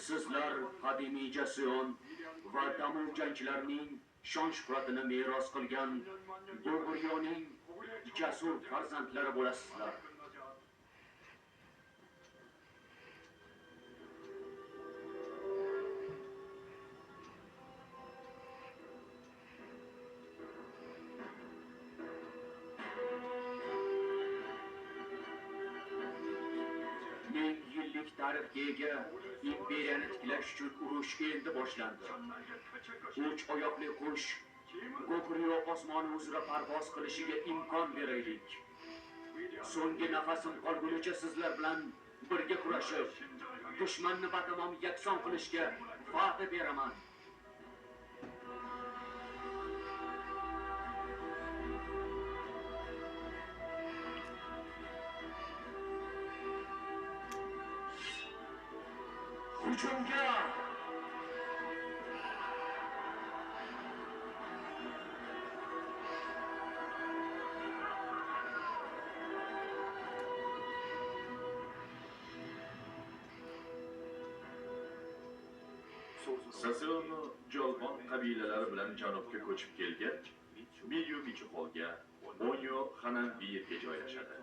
Sizlar qadimiy Jasion va Damov jangchilarining shon shuhratini meros qilgan Go'g'iryoning jasur farzandlari bo'lasizlar. Ming yillik tarixga ega imperiyani tiklash uchun urush endi boshlandi. Uch oyoqli qush Go'g'iryo osmoni uzra parvoz qilishiga imkon beraylik. So'nggi nafasim qolgunicha sizlar bilan birga kurashib, dushmanni batamom yakson qilishga va'da beraman. Hujumga! Sasion Jolbon qabilalari bilan janubga ko'chib kelgach, Milyu Michuholga, Onyo Hananbiyga joylashadi.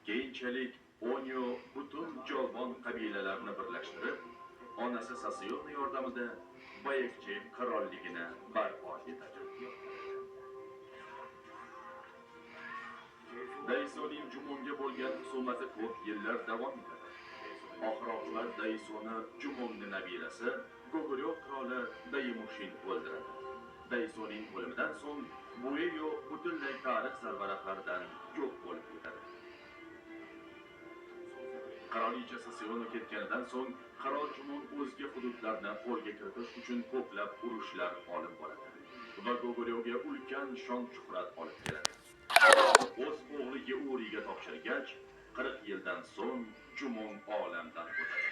Keyinchalik Onyo butun Jolbon qabilalarini birlashtirib, onasi Sasion yordamida Bayekchi qirolligini barpo etadi. Daisoning Jumonga bo'lgan husumati ko'p yillar davom etadi. Oxir-oqibat Daisoni Jumonning nabirasi Go'g'iryo qiroli Daimushin o'ldiradi. Daisoning o'limidan so'ng Bueyo butunlay tarix sarvaraqlaridan yo'q bo'lib ketadi. Qirolicha Sasion ketganidan so'ng qirol Jumon o'zga hududlarni qo'lga kiritish uchun ko'plab urushlar olib boradi va Go'g'iryoga ulkan shon shuhrat olib keladi. O'z o'g'liga Uriga topshirgach, 40 yildan so'ng Jumon olamdan o'tadi.